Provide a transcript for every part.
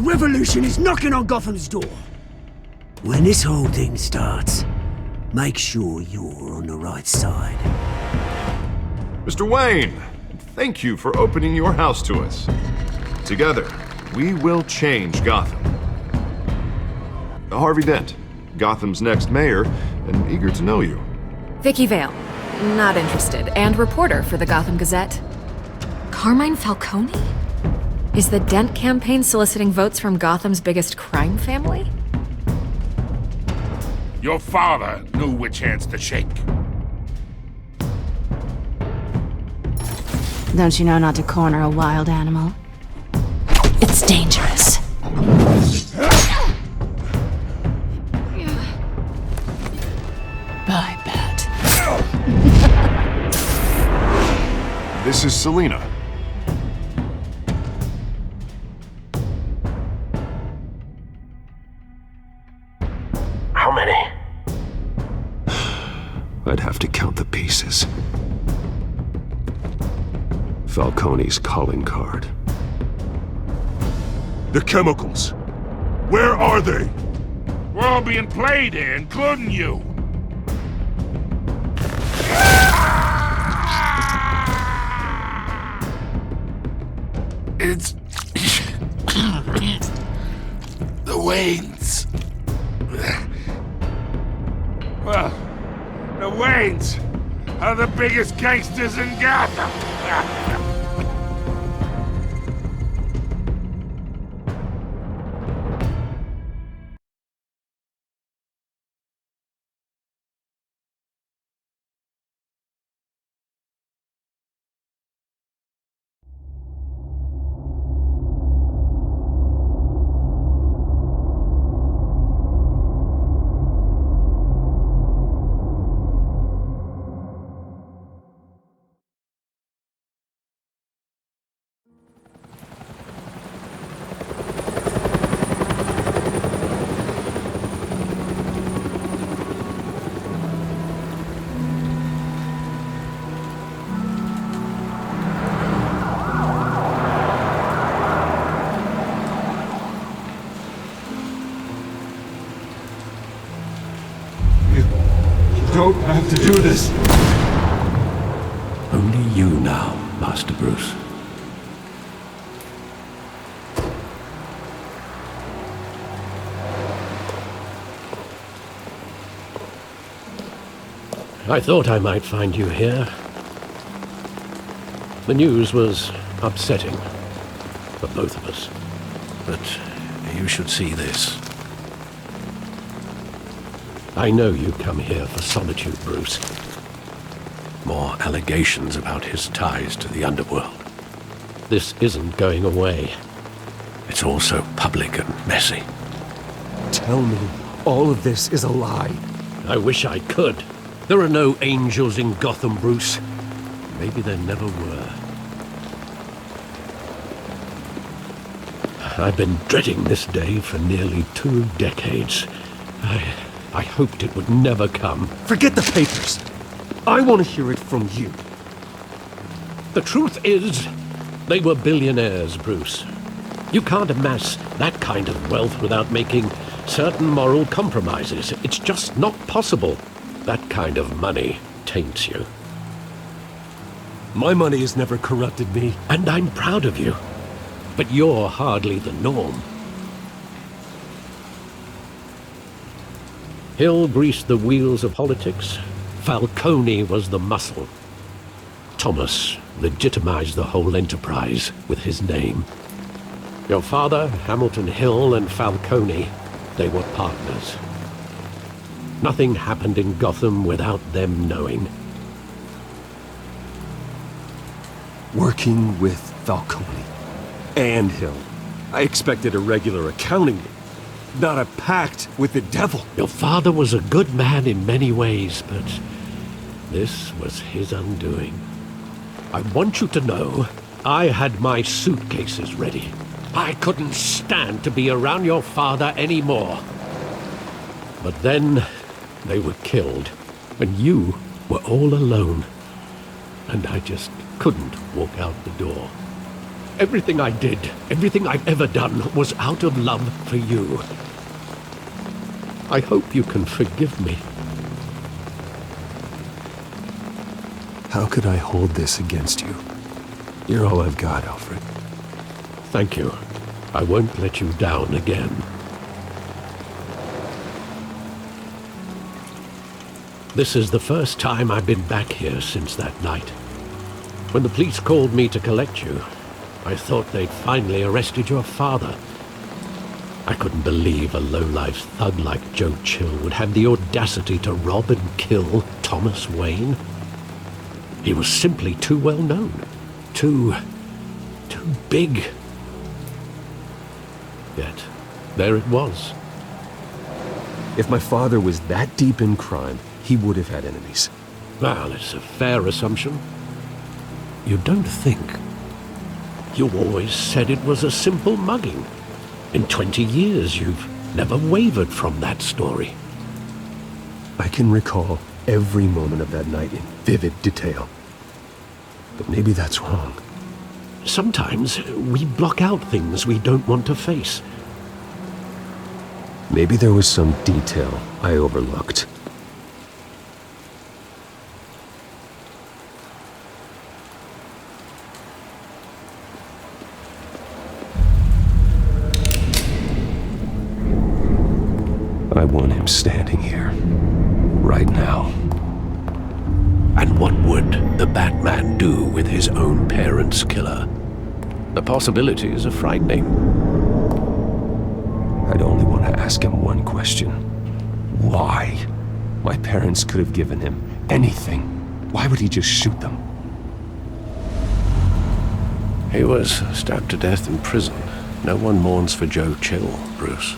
revolution is knocking on Gotham's door. When this whole thing starts, make sure you're on the right side. Mr. Wayne, thank you for opening your house to us. Together, we will change Gotham. Harvey Dent, Gotham's next mayor, and eager to know you. Vicky Vale, not interested, and reporter for the Gotham Gazette. Carmine Falcone? Is the Dent campaign soliciting votes from Gotham's biggest crime family? Your father knew which hands to shake. Don't you know not to corner a wild animal? It's dangerous. Bye, Bat. This is Selina. How many? I'd have to count the pieces. Falcone's calling card. The chemicals. Where are they? We're all being played here, including you. It's... the Waynes. Well, the Waynes are the biggest gangsters in Gotham. Don't have to do this. Only you now, Master Bruce. I thought I might find you here. The news was upsetting for both of us. But you should see this. I know you come here for solitude, Bruce. More allegations about his ties to the underworld. This isn't going away. It's all so public and messy. Tell me all of this is a lie. I wish I could. There are no angels in Gotham, Bruce. Maybe there never were. I've been dreading this day for nearly 2 decades. I hoped it would never come. Forget the papers. I want to hear it from you. The truth is, they were billionaires, Bruce. You can't amass that kind of wealth without making certain moral compromises. It's just not possible. That kind of money taints you. My money has never corrupted me. And I'm proud of you. But you're hardly the norm. Hill greased the wheels of politics. Falcone was the muscle. Thomas legitimized the whole enterprise with his name. Your father, Hamilton Hill, and Falcone, they were partners. Nothing happened in Gotham without them knowing. Working with Falcone and Hill. I expected a regular accounting, not a pact with the devil. Your father was a good man in many ways, but this was his undoing. I want you to know, I had my suitcases ready. I couldn't stand to be around your father anymore. But then, they were killed, and you were all alone. And I just couldn't walk out the door. Everything I did, everything I've ever done, was out of love for you. I hope you can forgive me. How could I hold this against you? You're all I've got, Alfred. Thank you. I won't let you down again. This is the first time I've been back here since that night. When the police called me to collect you, I thought they'd finally arrested your father. I couldn't believe a low-life thug like Joe Chill would have the audacity to rob and kill Thomas Wayne. He was simply too well known. Too big. Yet, there it was. If my father was that deep in crime, he would have had enemies. Well, it's a fair assumption. You don't think. You always said it was a simple mugging. In 20 years, you've never wavered from that story. I can recall every moment of that night in vivid detail. But maybe that's wrong. Sometimes we block out things we don't want to face. Maybe there was some detail I overlooked. I want him standing here, right now. And what would the Batman do with his own parents' killer? The possibilities are frightening. I'd only want to ask him one question. Why? My parents could have given him anything. Why would he just shoot them? He was stabbed to death in prison. No one mourns for Joe Chill, Bruce.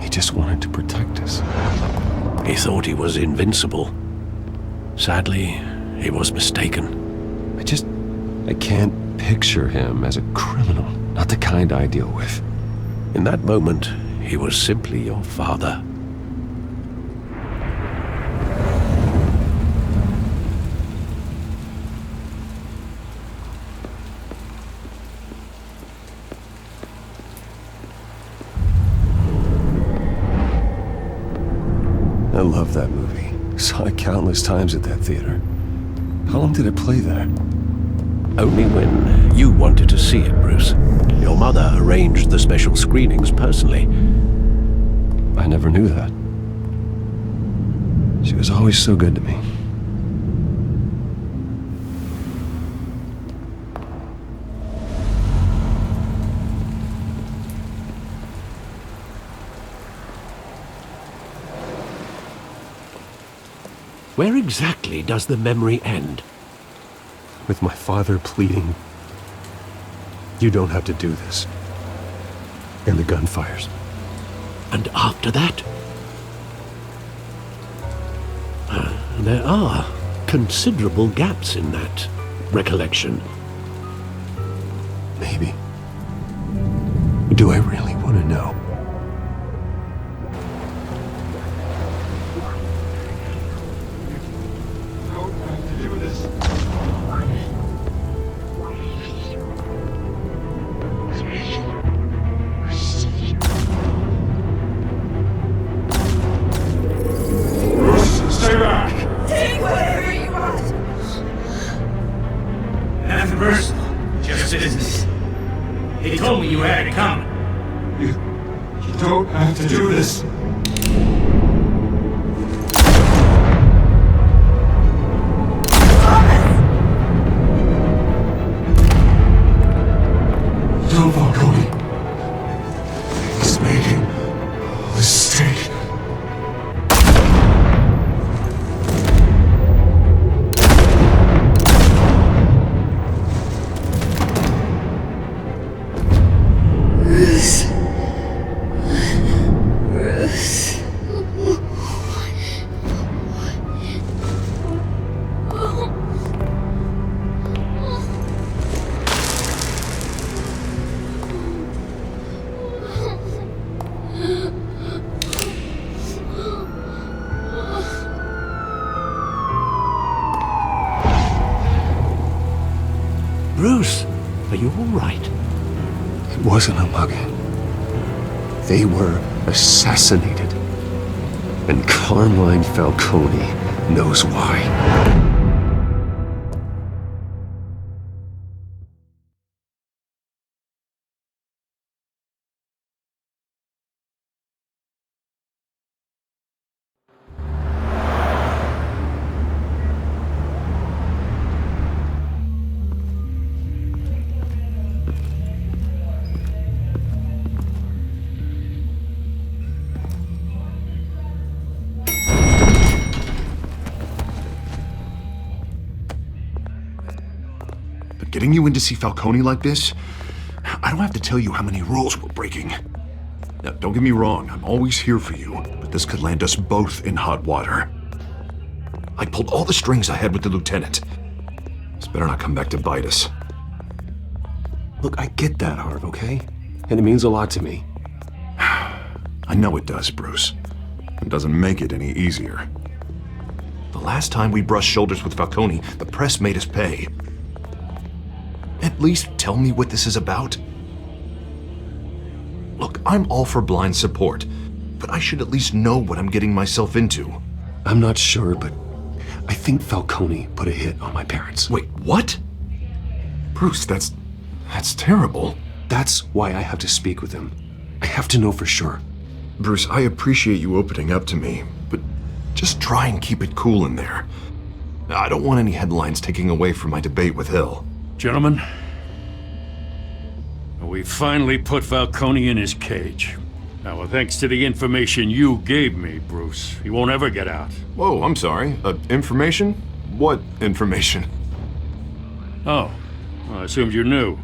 Just wanted to protect us. He thought he was invincible. Sadly, he was mistaken. I can't picture him as a criminal. Not the kind I deal with. In that moment, he was simply your father. I love that movie. Saw it countless times at that theater. How long did it play there? Only when you wanted to see it, Bruce. Your mother arranged the special screenings personally. I never knew that. She was always so good to me. Where exactly does the memory end? With my father pleading, "You don't have to do this." And the gun fires. And after that? There are considerable gaps in that recollection. Maybe. Do I really want to know? He told me you had it coming. You don't have to do this. Don't walk away. He's making a mistake. you all right? It wasn't a mugging. They were assassinated. And Carmine Falcone knows why. Getting you in to see Falcone like this? I don't have to tell you how many rules we're breaking. Now, don't get me wrong, I'm always here for you, but this could land us both in hot water. I pulled all the strings I had with the lieutenant. This better not come back to bite us. Look, I get that, Harv, okay? And it means a lot to me. I know it does, Bruce. It doesn't make it any easier. The last time we brushed shoulders with Falcone, the press made us pay. At least tell me what this is about. Look, I'm all for blind support, but I should at least know what I'm getting myself into. I'm not sure, but I think Falcone put a hit on my parents. Wait, what? Bruce, that's terrible. That's why I have to speak with him. I have to know for sure. Bruce, I appreciate you opening up to me, but just try and keep it cool in there. I don't want any headlines taking away from my debate with Hill. Gentlemen, we finally put Falcone in his cage. Now, thanks to the information you gave me, Bruce, he won't ever get out. Whoa, I'm sorry. Information? What information? Oh, well, I assumed you knew.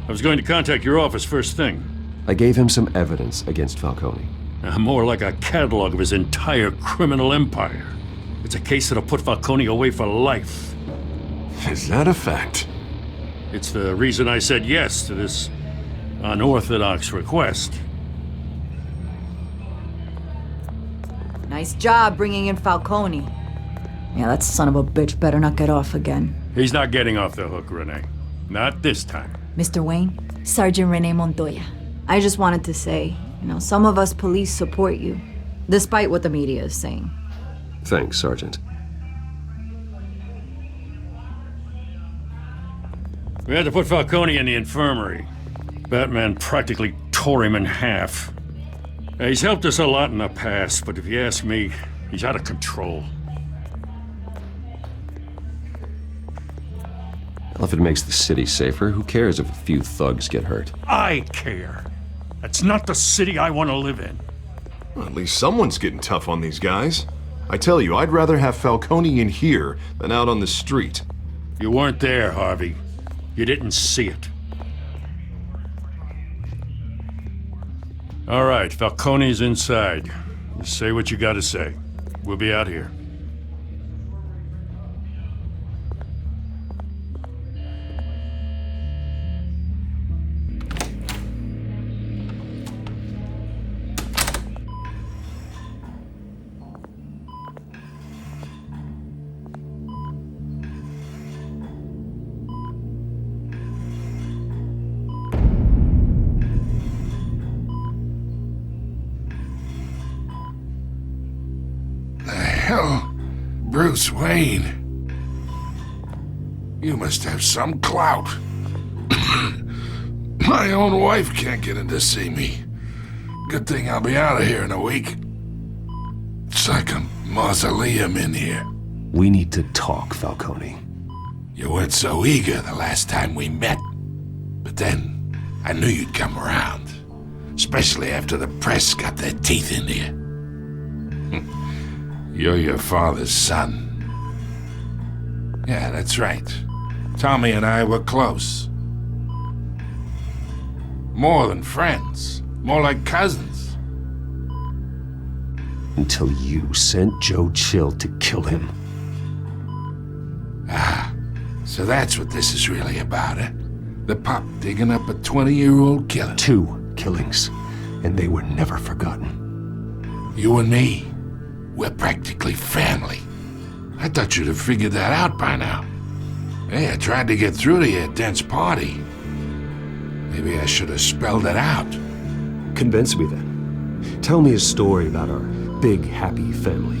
I was going to contact your office first thing. I gave him some evidence against Falcone. More like a catalog of his entire criminal empire. It's a case that'll put Falcone away for life. Is that a fact? It's the reason I said yes to this unorthodox request. Nice job bringing in Falcone. Yeah, that son of a bitch better not get off again. He's not getting off the hook, Renee. Not this time. Mr. Wayne, Sergeant Renee Montoya. I just wanted to say, some of us police support you, despite what the media is saying. Thanks, Sergeant. We had to put Falcone in the infirmary. Batman practically tore him in half. He's helped us a lot in the past, but if you ask me, he's out of control. Well, if it makes the city safer, who cares if a few thugs get hurt? I care. That's not the city I want to live in. Well, at least someone's getting tough on these guys. I tell you, I'd rather have Falcone in here than out on the street. You weren't there, Harvey. You didn't see it. All right, Falcone's inside. You say what you gotta say. We'll be out here. Hell, Bruce Wayne. You must have some clout. My own wife can't get in to see me. Good thing I'll be out of here in a week. It's like a mausoleum in here. We need to talk, Falcone. You weren't so eager the last time we met. But then, I knew you'd come around. Especially after the press got their teeth into you. You're your father's son. Yeah, that's right. Tommy and I were close. More than friends. More like cousins. Until you sent Joe Chill to kill him. Ah, so that's what this is really about, eh? The pup digging up a 20-year-old killer. 2 killings, and they were never forgotten. You and me, we're practically family. I thought you'd have figured that out by now. Hey, I tried to get through to you at Dent's party. Maybe I should have spelled it out. Convince me then. Tell me a story about our big, happy family.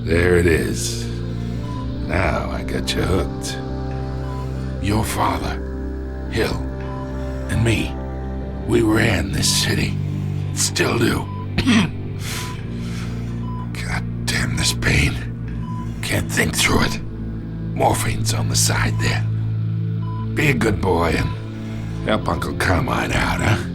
There it is. Now I got you hooked. Your father, Hill, and me, we ran this city. Still do. God damn this pain. Can't think through it. Morphine's on the side there. Be a good boy and help Uncle Carmine out, huh?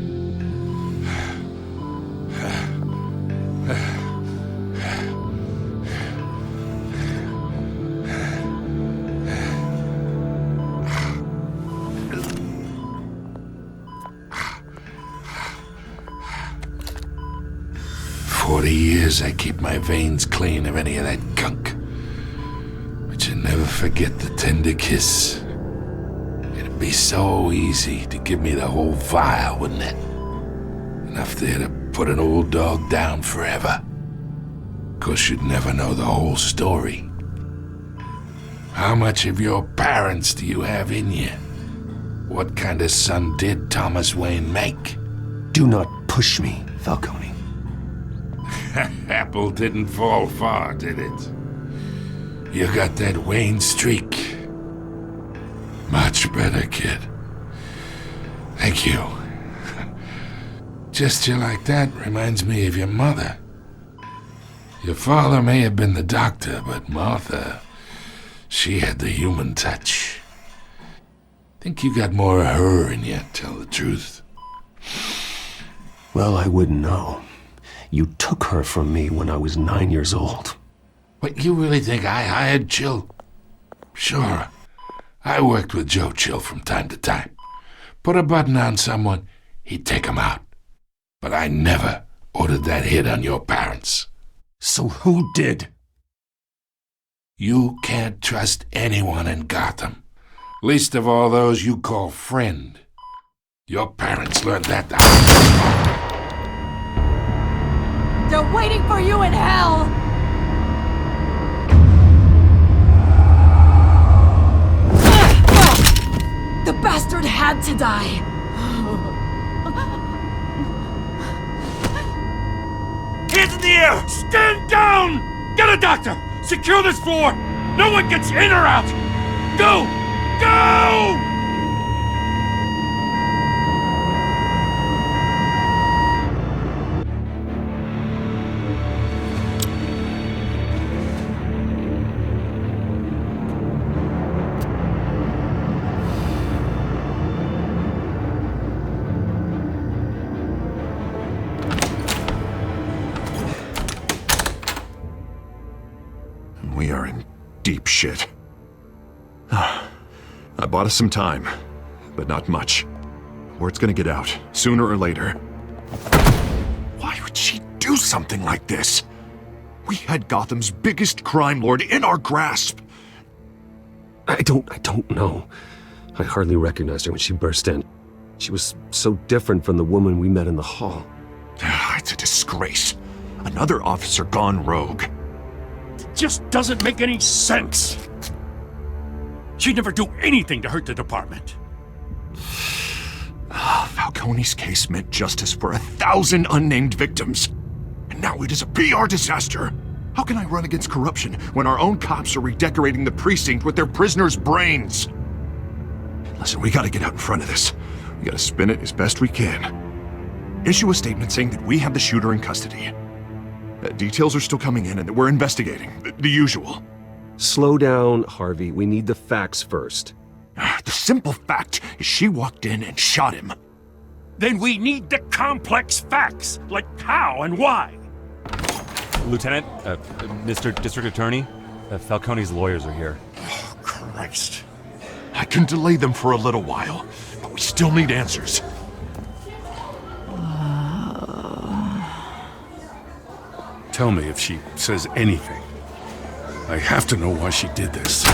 40 years I keep my veins clean of any of that gunk. But you never forget the tender kiss. It'd be so easy to give me the whole vial, wouldn't it? Enough there to put an old dog down forever. 'Course you'd never know the whole story. How much of your parents do you have in you? What kind of son did Thomas Wayne make? Do not push me, Falcone. Apple didn't fall far, did it? You got that Wayne streak. Much better, kid. Thank you. Gesture like that reminds me of your mother. Your father may have been the doctor, but Martha, she had the human touch. Think you got more of her in you, tell the truth. Well, I wouldn't know. You took her from me when I was 9 years old. What, you really think I hired Chill? Sure. I worked with Joe Chill from time to time. Put a button on someone, he'd take him out. But I never ordered that hit on your parents. So who did? You can't trust anyone in Gotham. Least of all those you call friend. Your parents learned that the They're waiting for you in hell! The bastard had to die! Hands in the air! Stand down! Get a doctor! Secure this floor! No one gets in or out! Go! Go! We are in deep shit. I bought us some time, but not much. Word's gonna get out, sooner or later. Why would she do something like this? We had Gotham's biggest crime lord in our grasp. I don't know. I hardly recognized her when she burst in. She was so different from the woman we met in the hall. It's a disgrace. Another officer gone rogue. Just doesn't make any sense. She'd never do anything to hurt the department. Falcone's case meant justice for 1,000 unnamed victims. And now it is a PR disaster. How can I run against corruption when our own cops are redecorating the precinct with their prisoners' brains? Listen, we gotta get out in front of this. We gotta spin it as best we can. Issue a statement saying that we have the shooter in custody. Details are still coming in and that we're investigating. The usual. Slow down, Harvey. We need the facts first. The simple fact is she walked in and shot him. Then we need the complex facts, like how and why. Lieutenant, Mr. District Attorney, Falcone's lawyers are here. Oh, Christ. I can delay them for a little while, but we still need answers. Tell me if she says anything. I have to know why she did this.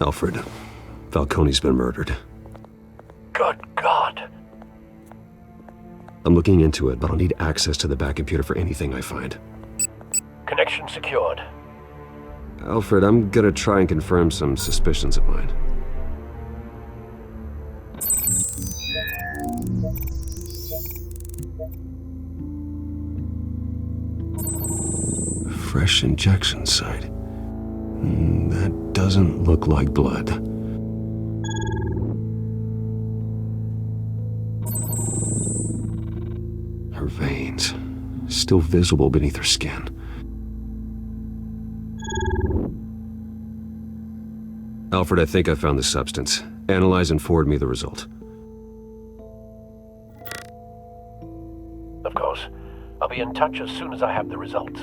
Alfred, Falcone's been murdered. Good God. I'm looking into it, but I'll need access to the back computer for anything I find. Connection secured. Alfred, I'm gonna try and confirm some suspicions of mine. Fresh injection site. That doesn't look like blood. Her veins, still visible beneath her skin. Alfred, I think I found the substance. Analyze and forward me the result. Of course. I'll be in touch as soon as I have the results.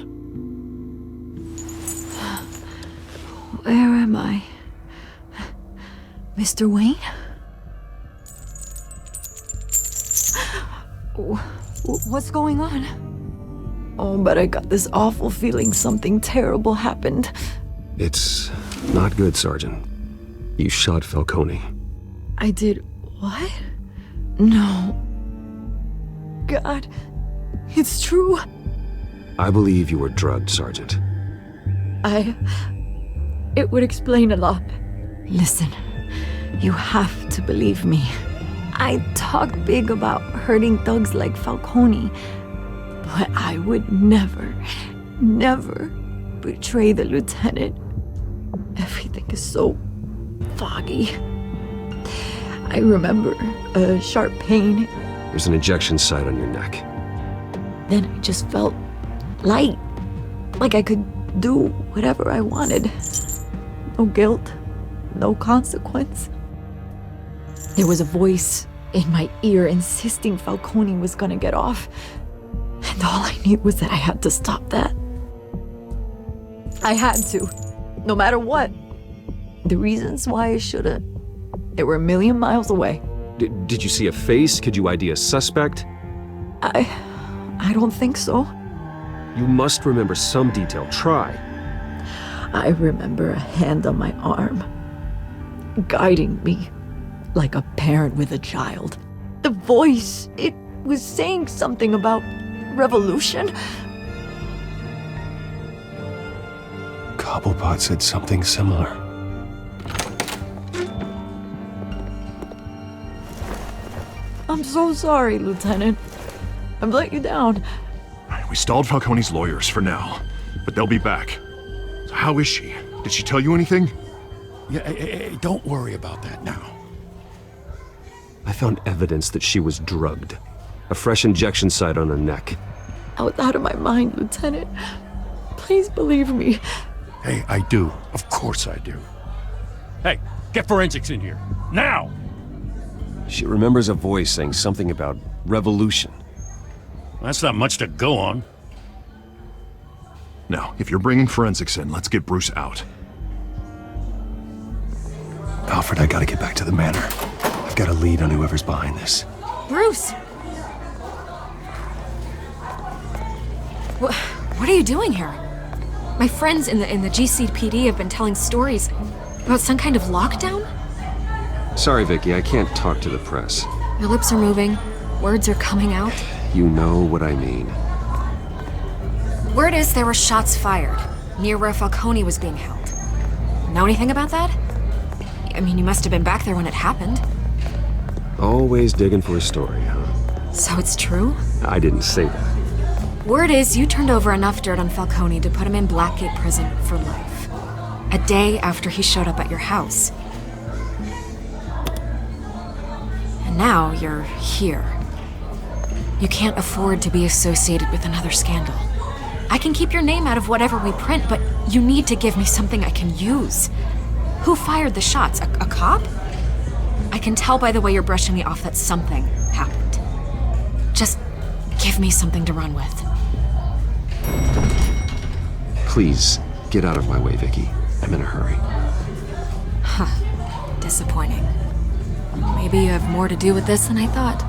Where am I? Mr. Wayne? What's going on? Oh, but I got this awful feeling something terrible happened. It's not good, Sergeant. You shot Falcone. I did what? No. God, it's true. I believe you were drugged, Sergeant. It would explain a lot. Listen, you have to believe me. I talk big about hurting thugs like Falcone, but I would never betray the lieutenant. Everything is so foggy. I remember a sharp pain. There's an injection site on your neck. Then I just felt light, like I could do whatever I wanted. No guilt, no consequence. There was a voice in my ear insisting Falcone was gonna get off. And all I knew was that I had to stop that. I had to, no matter what. The reasons why I shouldn't, they were a million miles away. Did you see a face? Could you ID a suspect? I don't think so. You must remember some detail. Try. I remember a hand on my arm, guiding me like a parent with a child. The voice, it was saying something about revolution. Cobblepot said something similar. I'm so sorry, Lieutenant. I've let you down. We stalled Falcone's lawyers for now, but they'll be back. So how is she? Did she tell you anything? Yeah, hey, don't worry about that now. I found evidence that she was drugged. A fresh injection site on her neck. I was out of my mind, Lieutenant. Please believe me. Hey, I do. Of course I do. Hey, get forensics in here. Now! She remembers a voice saying something about revolution. That's not much to go on. Now, if you're bringing forensics in, let's get Bruce out. Alfred, I gotta get back to the manor. I've got a lead on whoever's behind this. Bruce! What are you doing here? My friends in the GCPD have been telling stories about some kind of lockdown? Sorry, Vicky, I can't talk to the press. Your lips are moving. Words are coming out. You know what I mean. Word is there were shots fired near where Falcone was being held. Know anything about that? I mean, you must have been back there when it happened. Always digging for a story, huh? So it's true? I didn't say that. Word is you turned over enough dirt on Falcone to put him in Blackgate Prison for life. A day after he showed up at your house. And now you're here. You can't afford to be associated with another scandal. I can keep your name out of whatever we print, but you need to give me something I can use. Who fired the shots? A cop? I can tell by the way you're brushing me off that something happened. Just give me something to run with. Please, get out of my way, Vicky. I'm in a hurry. Huh. Disappointing. Maybe you have more to do with this than I thought.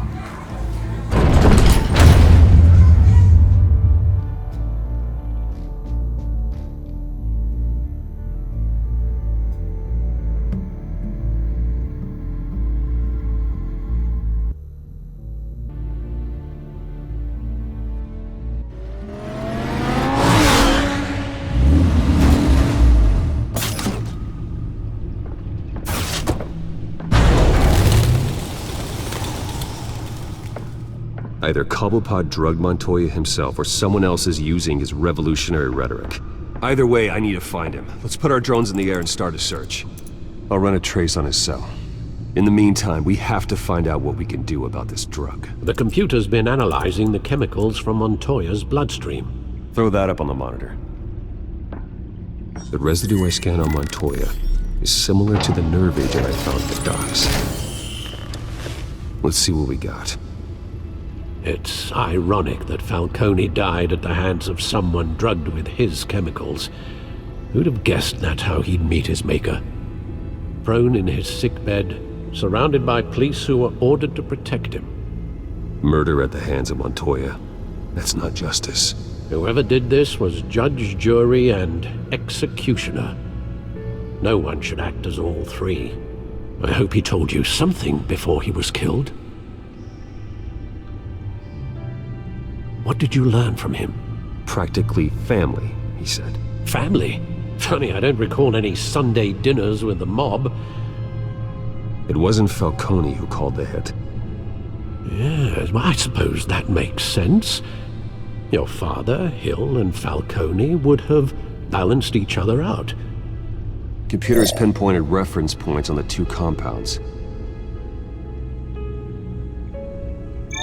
Either Cobblepot drugged Montoya himself, or someone else is using his revolutionary rhetoric. Either way, I need to find him. Let's put our drones in the air and start a search. I'll run a trace on his cell. In the meantime, we have to find out what we can do about this drug. The computer's been analyzing the chemicals from Montoya's bloodstream. Throw that up on the monitor. The residue I scanned on Montoya is similar to the nerve agent I found at the docks. Let's see what we got. It's ironic that Falcone died at the hands of someone drugged with his chemicals. Who'd have guessed that's how he'd meet his maker? Prone in his sickbed, surrounded by police who were ordered to protect him. Murder at the hands of Montoya. That's not justice. Whoever did this was judge, jury, and executioner. No one should act as all three. I hope he told you something before he was killed. What did you learn from him? Practically family, he said. Family? Funny, I don't recall any Sunday dinners with the mob. It wasn't Falcone who called the hit. Yes, well, I suppose that makes sense. Your father, Hill, and Falcone would have balanced each other out. Computers pinpointed reference points on the two compounds.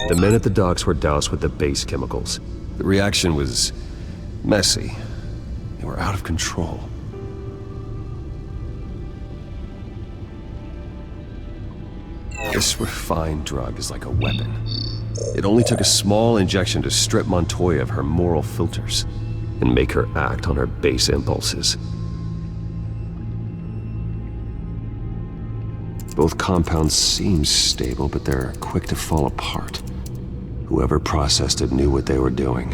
The men at the docks were doused with the base chemicals. The reaction was messy. They were out of control. This refined drug is like a weapon. It only took a small injection to strip Montoya of her moral filters and make her act on her base impulses. Both compounds seem stable, but they're quick to fall apart. Whoever processed it knew what they were doing.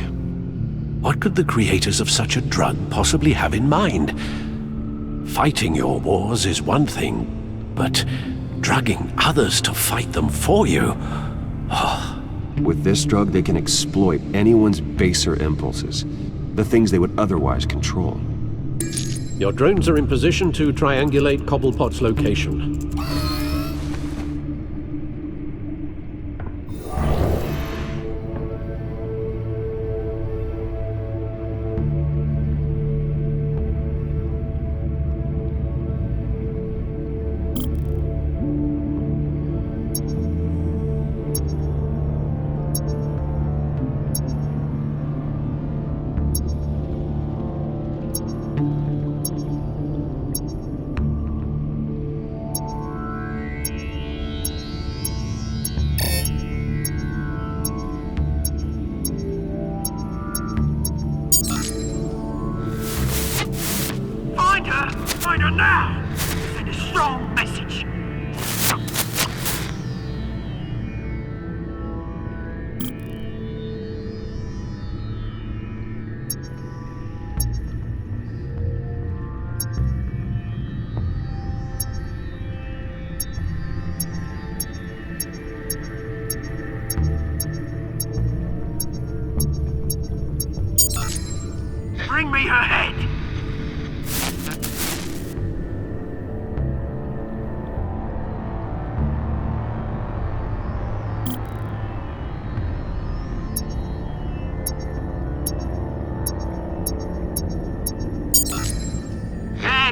What could the creators of such a drug possibly have in mind? Fighting your wars is one thing, but drugging others to fight them for you? With this drug, they can exploit anyone's baser impulses, the things they would otherwise control. Your drones are in position to triangulate Cobblepot's location. Find her now! Send a strong message! Bring me her head!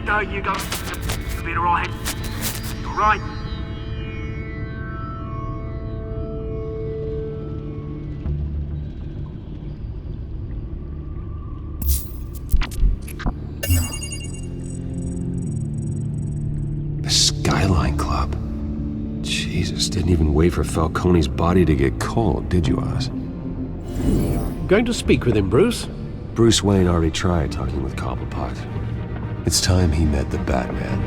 There you go. You'll be alright. You're right. The Skyline Club. Jesus, didn't even wait for Falcone's body to get cold, did you, Oz? Going to speak with him, Bruce? Bruce Wayne already tried talking with Cobblepot. It's time he met the Batman.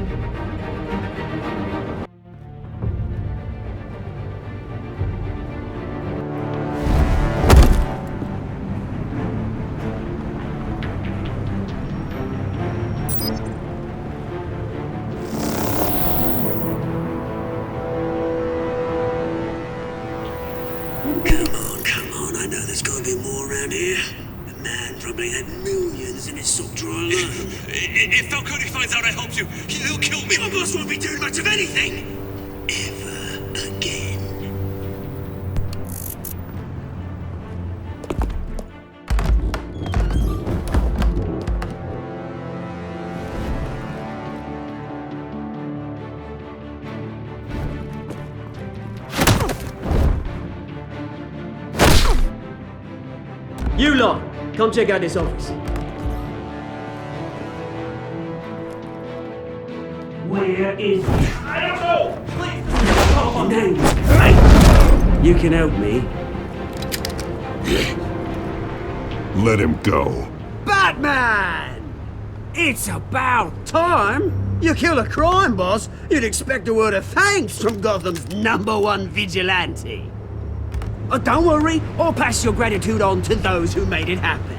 Come on, I know there's gotta be more around here. The man probably had millions in his sock drawer alone. If Falcone finds out I helped you, he'll kill me. Your boss won't be doing much of anything! Ever again. You lot, come check out this office. Where is he? I don't know! Please! Your name? Hey! You can help me. Let him go. Batman! It's about time! You kill a crime boss, you'd expect a word of thanks from Gotham's #1 vigilante. Oh, don't worry, I'll pass your gratitude on to those who made it happen.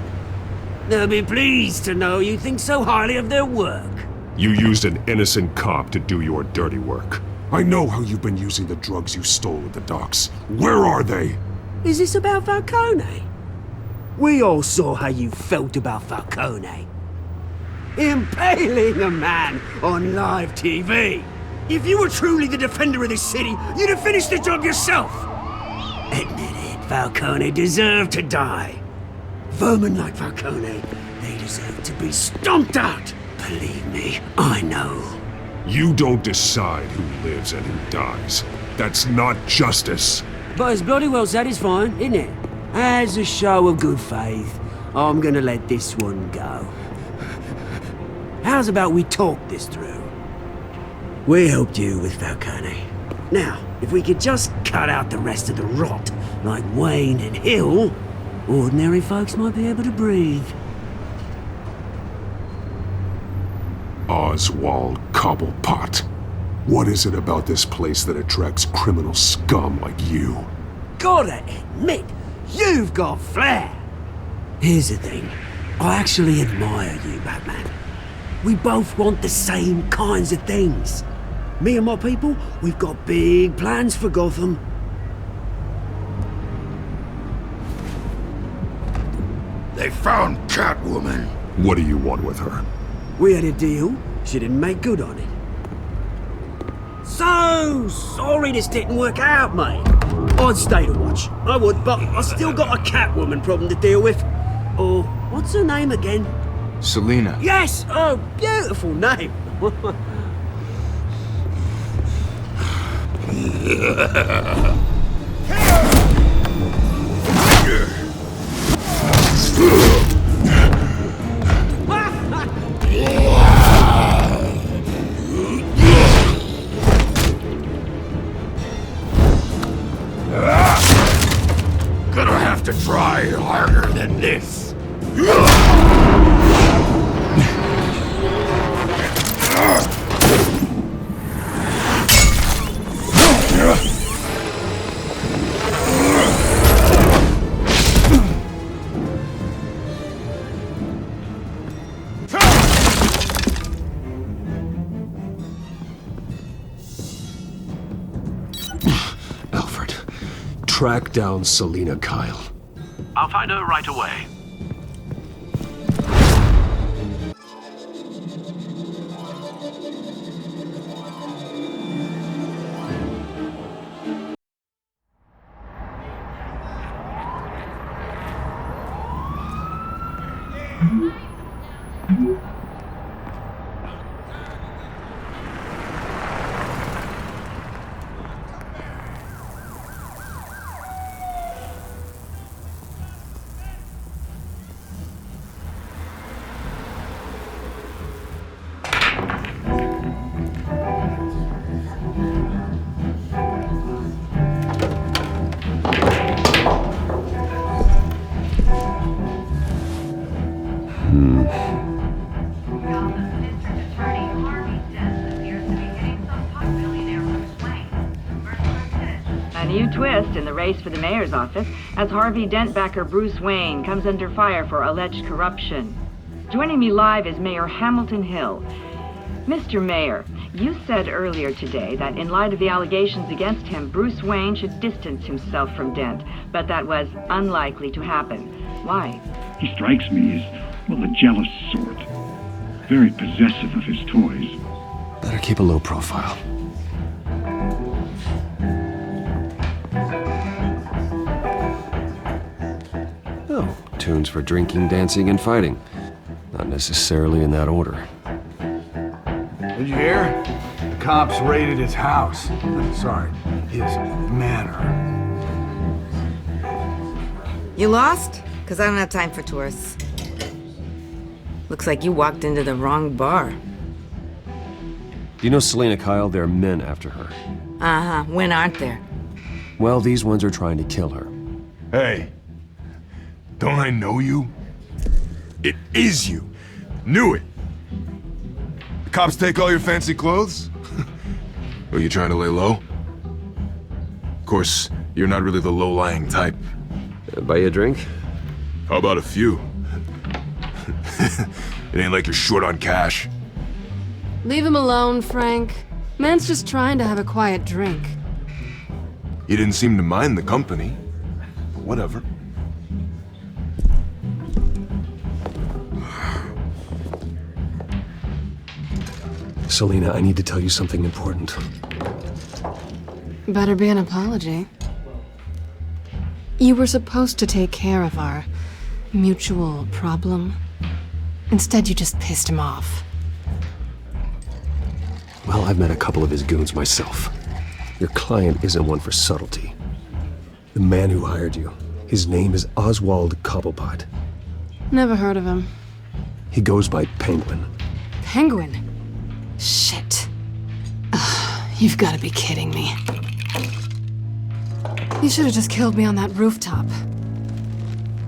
They'll be pleased to know you think so highly of their work. You used an innocent cop to do your dirty work. I know how you've been using the drugs you stole at the docks. Where are they? Is this about Falcone? We all saw how you felt about Falcone. Impaling a man on live TV. If you were truly the defender of this city, you'd have finished the job yourself. Admit it, Falcone deserved to die. Vermin like Falcone, they deserve to be stomped out. Believe me, I know. You don't decide who lives and who dies. That's not justice. But it's bloody well satisfying, isn't it? As a show of good faith, I'm gonna let this one go. How's about we talk this through? We helped you with Falcone. Now, if we could just cut out the rest of the rot, like Wayne and Hill, ordinary folks might be able to breathe. Oswald Cobblepot. What is it about this place that attracts criminal scum like you? Gotta admit, you've got flair. Here's the thing. I actually admire you, Batman. We both want the same kinds of things. Me and my people, we've got big plans for Gotham. They found Catwoman. What do you want with her? We had a deal. She didn't make good on it. So sorry this didn't work out, mate. I'd stay to watch. I would, but I still got a Catwoman problem to deal with. Or, what's her name again? Selina. Yes! Oh, beautiful name. Gonna have to try harder than this. Alfred, track down Selina Kyle. I'll find her right away. A new twist in the race for the mayor's office as Harvey Dent-backer Bruce Wayne comes under fire for alleged corruption. Joining me live is Mayor Hamilton Hill. Mr. Mayor, you said earlier today that in light of the allegations against him, Bruce Wayne should distance himself from Dent, but that was unlikely to happen. Why? He strikes me as, well, the jealous sort. Very possessive of his toys. Better keep a low profile. Oh, tunes for drinking, dancing, and fighting. Not necessarily in that order. Did you hear? The cops raided his house. Sorry, his manor. You lost? Because I don't have time for tourists. Looks like you walked into the wrong bar. Do you know Selena Kyle? There are men after her. Uh-huh. When aren't there? Well, these ones are trying to kill her. Hey, don't I know you? It is you. Knew it. The cops take all your fancy clothes? Are you trying to lay low? Of course, you're not really the low-lying type. Buy you a drink? How about a few? It ain't like you're short on cash. Leave him alone, Frank. Man's just trying to have a quiet drink. You didn't seem to mind the company. But whatever. Selena, I need to tell you something important. Better be an apology. You were supposed to take care of our mutual problem. Instead, you just pissed him off. Well, I've met a couple of his goons myself. Your client isn't one for subtlety. The man who hired you, his name is Oswald Cobblepot. Never heard of him. He goes by Penguin. Penguin? Shit. Ugh, you've got to be kidding me. You should have just killed me on that rooftop.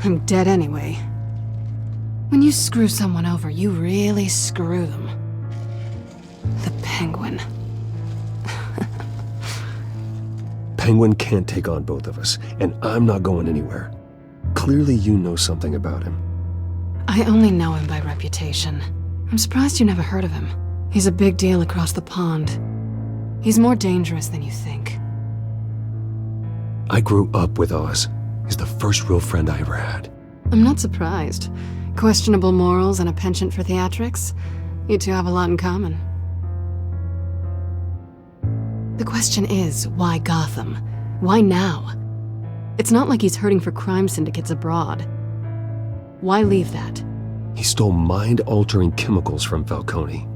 I'm dead anyway. When you screw someone over, you really screw them. The Penguin. Penguin can't take on both of us, and I'm not going anywhere. Clearly you know something about him. I only know him by reputation. I'm surprised you never heard of him. He's a big deal across the pond. He's more dangerous than you think. I grew up with Oz. He's the first real friend I ever had. I'm not surprised. Questionable morals and a penchant for theatrics. You two have a lot in common. The question is, why Gotham? Why now? It's not like he's hurting for crime syndicates abroad. Why leave that? He stole mind-altering chemicals from Falcone.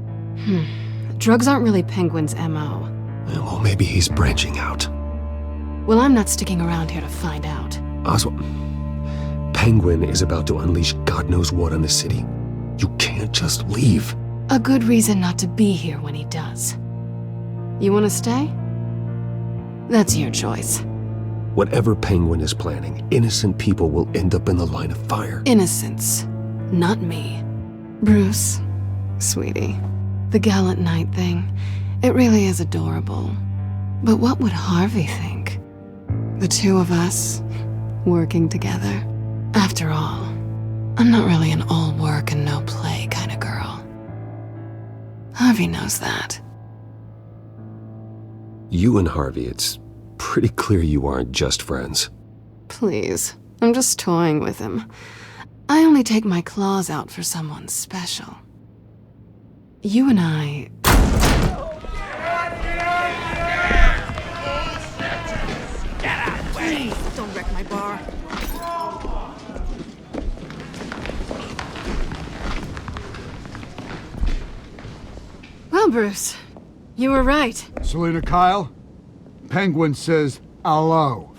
Drugs aren't really Penguin's MO. Well, maybe he's branching out. Well, I'm not sticking around here to find out. Oswald, Penguin is about to unleash God knows what on the city. You can't just leave. A good reason not to be here when he does. You want to stay? That's your choice. Whatever Penguin is planning, innocent people will end up in the line of fire. Innocence, not me. Bruce, sweetie, the gallant knight thing, it really is adorable. But what would Harvey think? The two of us, working together. After all, I'm not really an all work and no play kind of girl. Harvey knows that. You and Harvey, it's pretty clear you aren't just friends. Please, I'm just toying with him. I only take my claws out for someone special. You and I... Please, don't wreck my bar. Well, Bruce, you were right. Selena Kyle, Penguin says hello.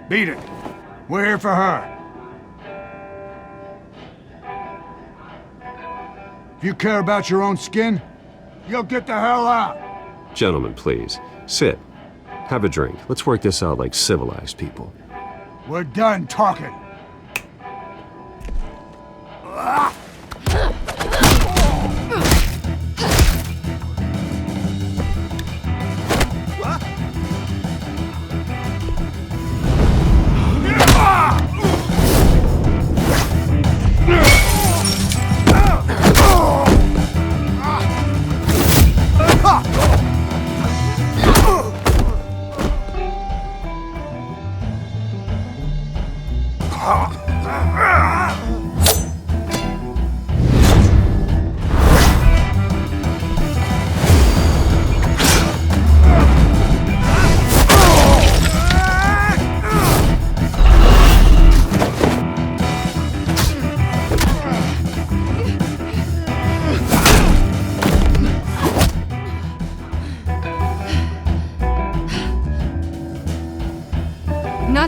Beat it. We're here for her. If you care about your own skin, you'll get the hell out. Gentlemen, please, sit. Have a drink. Let's work this out like civilized people. We're done talking.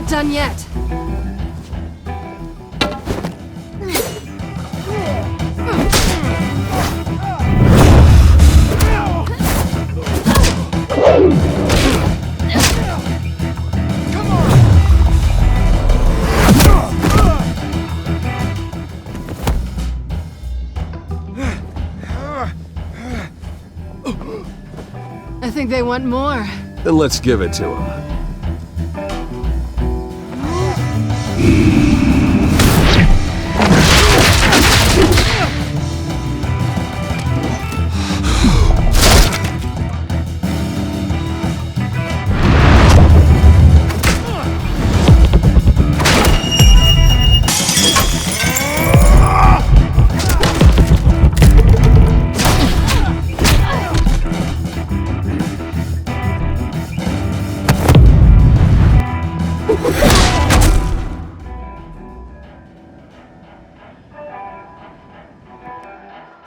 not done yet. I think they want more. Then let's give it to them.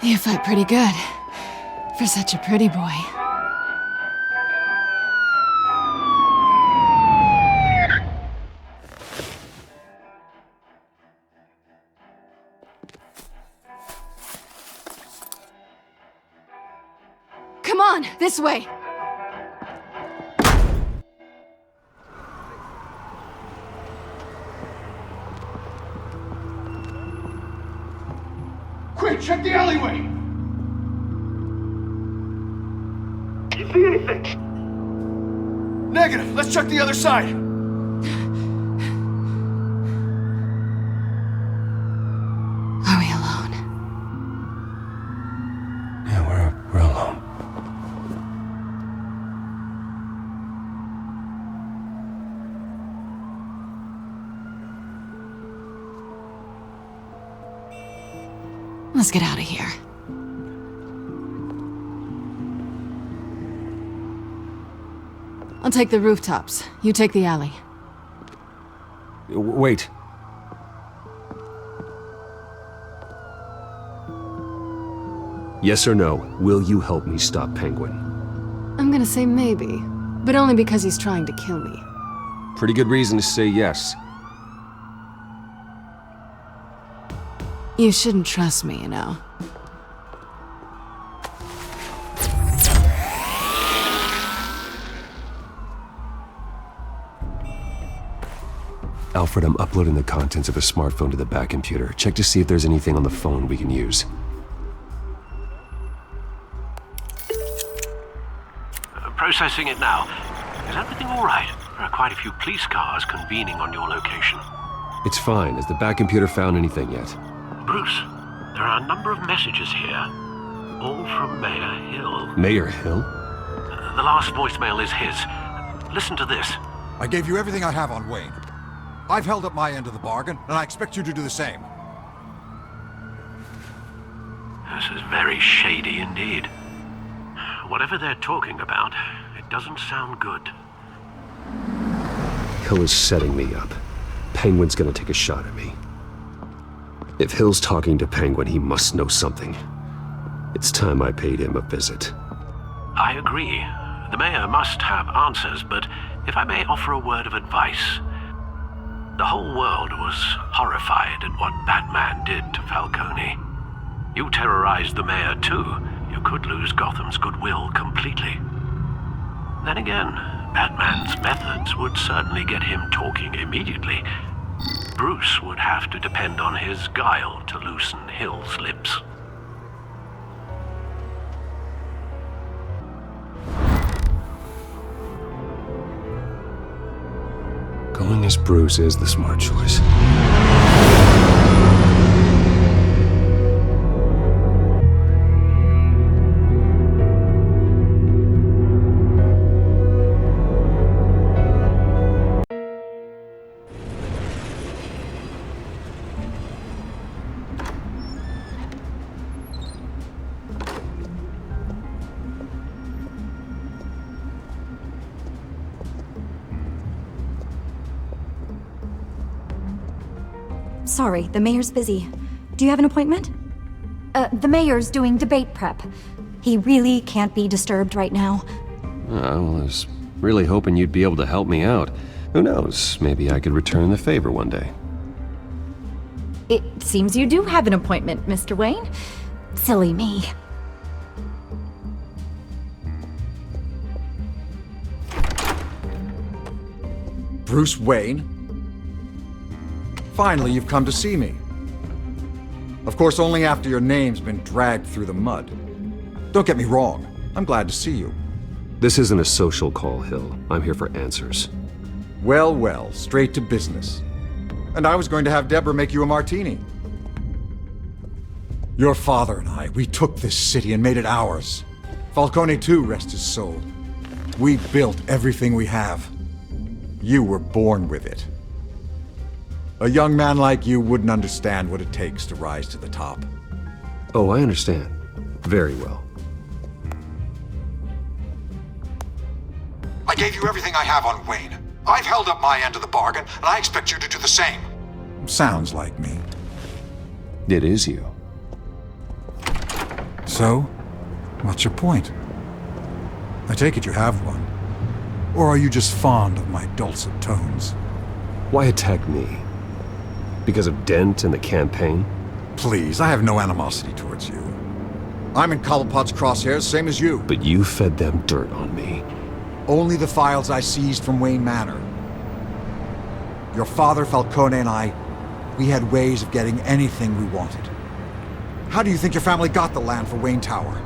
You fight pretty good. For such a pretty boy. Come on, this way! Quick, check the alleyway! You see anything? Negative. Let's check the other side. Are we alone? Yeah, we're alone. Let's get out of here. I'll take the rooftops. You take the alley. Wait. Yes or no, will you help me stop Penguin? I'm gonna say maybe, but only because he's trying to kill me. Pretty good reason to say yes. You shouldn't trust me, you know. Alfred, I'm uploading the contents of a smartphone to the back computer. Check to see if there's anything on the phone we can use. Processing it now. Is everything all right? There are quite a few police cars convening on your location. It's fine. Has the back computer found anything yet? Bruce, there are a number of messages here. All from Mayor Hill. Mayor Hill? The last voicemail is his. Listen to this. I gave you everything I have on Wayne. I've held up my end of the bargain, and I expect you to do the same. This is very shady indeed. Whatever they're talking about, it doesn't sound good. Hill is setting me up. Penguin's gonna take a shot at me. If Hill's talking to Penguin, he must know something. It's time I paid him a visit. I agree. The mayor must have answers, but if I may offer a word of advice. The whole world was horrified at what Batman did to Falcone. You terrorized the mayor too. You could lose Gotham's goodwill completely. Then again, Batman's methods would certainly get him talking immediately. Bruce would have to depend on his guile to loosen Hill's lips. Going as Bruce is the smart choice. Sorry, the mayor's busy. Do you have an appointment? The mayor's doing debate prep. He really can't be disturbed right now. I was really hoping you'd be able to help me out. Who knows? Maybe I could return the favor one day. It seems you do have an appointment, Mr. Wayne. Silly me. Bruce Wayne? Finally, you've come to see me. Of course, only after your name's been dragged through the mud. Don't get me wrong, I'm glad to see you. This isn't a social call, Hill. I'm here for answers. Well, well, straight to business. And I was going to have Deborah make you a martini. Your father and I, we took this city and made it ours. Falcone too, rest his soul. We built everything we have. You were born with it. A young man like you wouldn't understand what it takes to rise to the top. Oh, I understand. Very well. I gave you everything I have on Wayne. I've held up my end of the bargain, and I expect you to do the same. Sounds like me. It is you. So, what's your point? I take it you have one. Or are you just fond of my dulcet tones? Why attack me? Because of Dent and the campaign? Please, I have no animosity towards you. I'm in Cobblepot's crosshairs, same as you. But you fed them dirt on me. Only the files I seized from Wayne Manor. Your father, Falcone, and I, we had ways of getting anything we wanted. How do you think your family got the land for Wayne Tower?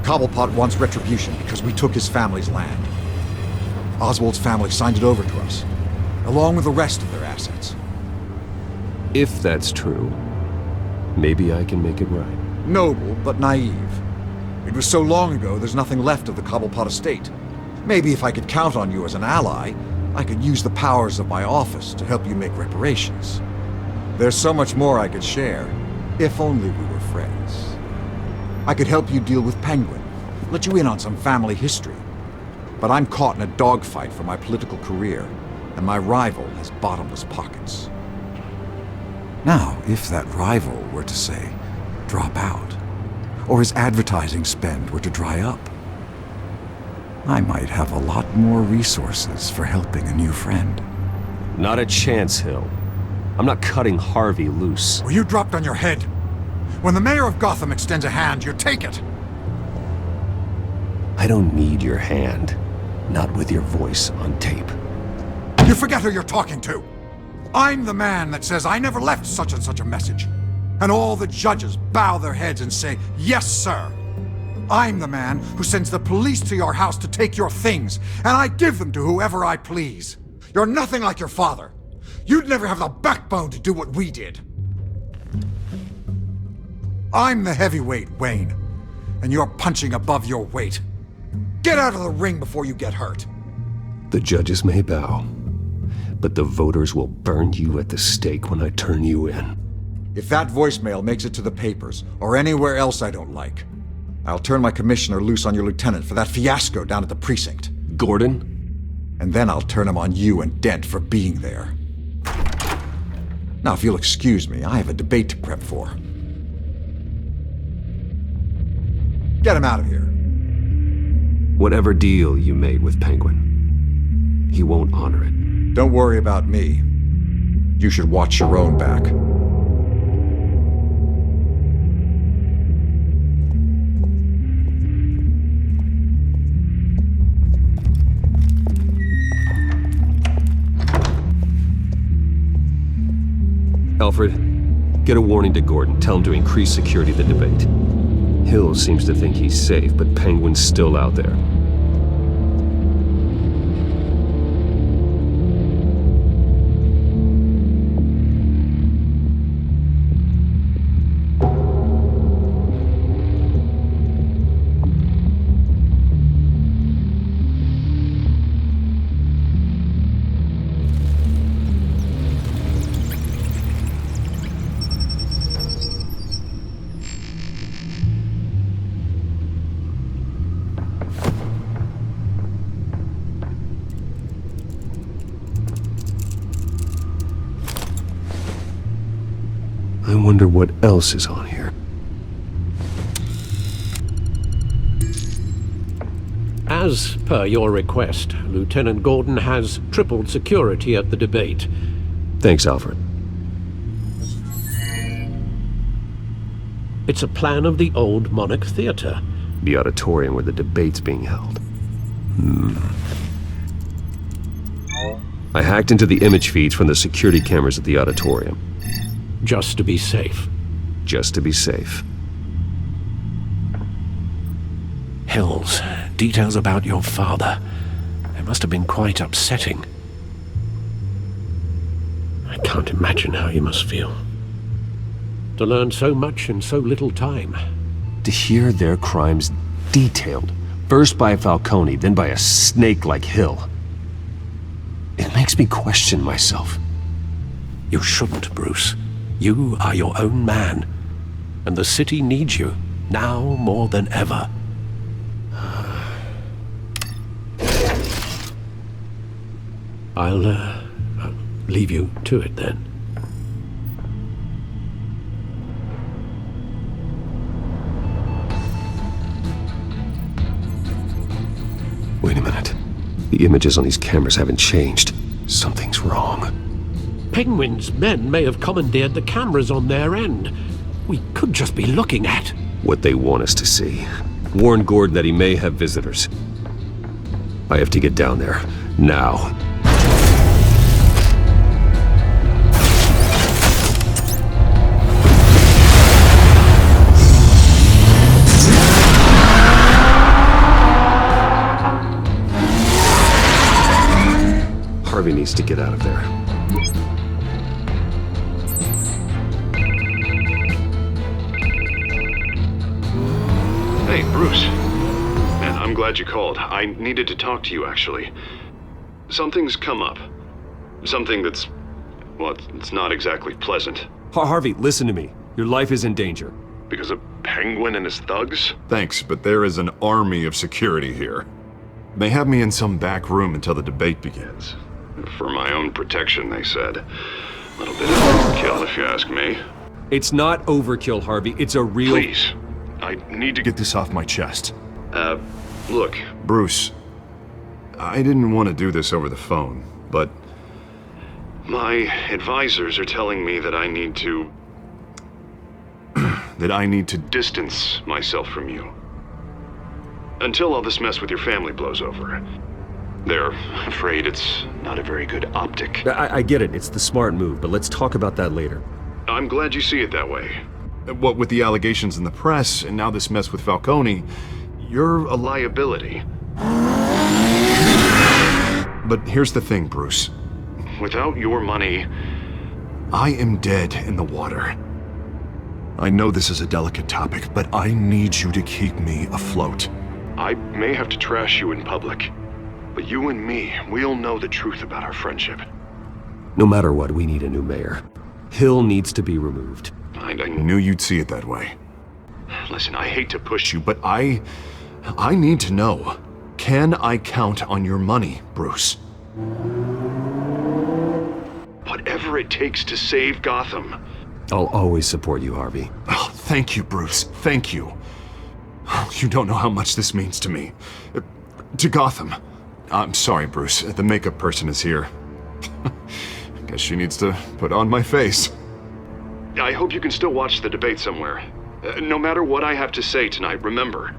Cobblepot wants retribution because we took his family's land. Oswald's family signed it over to us, along with the rest of their assets. If that's true, maybe I can make it right. Noble, but naive. It was so long ago, there's nothing left of the Cobblepot estate. Maybe if I could count on you as an ally, I could use the powers of my office to help you make reparations. There's so much more I could share, if only we were friends. I could help you deal with Penguin, let you in on some family history. But I'm caught in a dogfight for my political career, and my rival has bottomless pockets. Now, if that rival were to say, drop out, or his advertising spend were to dry up, I might have a lot more resources for helping a new friend. Not a chance, Hill. I'm not cutting Harvey loose. Were you dropped on your head? When the mayor of Gotham extends a hand, you take it! I don't need your hand. Not with your voice on tape. You forget who you're talking to! I'm the man that says I never left such and such a message. And all the judges bow their heads and say, yes, sir. I'm the man who sends the police to your house to take your things, and I give them to whoever I please. You're nothing like your father. You'd never have the backbone to do what we did. I'm the heavyweight, Wayne, and you're punching above your weight. Get out of the ring before you get hurt. The judges may bow, but the voters will burn you at the stake when I turn you in. If that voicemail makes it to the papers, or anywhere else I don't like, I'll turn my commissioner loose on your lieutenant for that fiasco down at the precinct. Gordon? And then I'll turn him on you and Dent for being there. Now, if you'll excuse me, I have a debate to prep for. Get him out of here. Whatever deal you made with Penguin, he won't honor it. Don't worry about me. You should watch your own back. Alfred, get a warning to Gordon. Tell him to increase security of the debate. Hill seems to think he's safe, but Penguin's still out there. I wonder what else is on here. As per your request, Lieutenant Gordon has tripled security at the debate. Thanks, Alfred. It's a plan of the old Monarch Theater. The auditorium where the debate's being held. I hacked into the image feeds from the security cameras at the auditorium. Just to be safe. Just to be safe. Hills, details about your father. It must have been quite upsetting. I can't imagine how you must feel. To learn so much in so little time. To hear their crimes detailed, first by Falcone, then by a snake like Hill. It makes me question myself. You shouldn't, Bruce. You are your own man. And the city needs you, now more than ever. I'll leave you to it then. Wait a minute. The images on these cameras haven't changed. Something's wrong. Penguin's men may have commandeered the cameras on their end. We could just be looking at what they want us to see. Warn Gordon that he may have visitors. I have to get down there. Now. Harvey needs to get out of there. Hey, Bruce. Man, I'm glad you called. I needed to talk to you, actually. Something's come up. Something that's... well, it's not exactly pleasant. Harvey, listen to me. Your life is in danger. Because of Penguin and his thugs? Thanks, but there is an army of security here. They have me in some back room until the debate begins. For my own protection, they said. A little bit of overkill, if you ask me. It's not overkill, Harvey. It's a real... Please. I need to get this off my chest. Look, Bruce. I didn't want to do this over the phone, but... my advisors are telling me that I need to... that I need to distance myself from you. Until all this mess with your family blows over. They're afraid it's not a very good optic. I get it. It's the smart move, but let's talk about that later. I'm glad you see it that way. What with the allegations in the press, and now this mess with Falcone, you're a liability. But here's the thing, Bruce. Without your money, I am dead in the water. I know this is a delicate topic, but I need you to keep me afloat. I may have to trash you in public, but you and me, we'll know the truth about our friendship. No matter what, we need a new mayor. Hill needs to be removed. I knew you'd see it that way. Listen, I hate to push you, but I need to know. Can I count on your money, Bruce? Whatever it takes to save Gotham. I'll always support you, Harvey. Oh, thank you, Bruce. Thank you. You don't know how much this means to me. To Gotham. I'm sorry, Bruce. The makeup person is here. Guess she needs to put on my face. I hope you can still watch the debate somewhere. No matter what I have to say tonight, remember,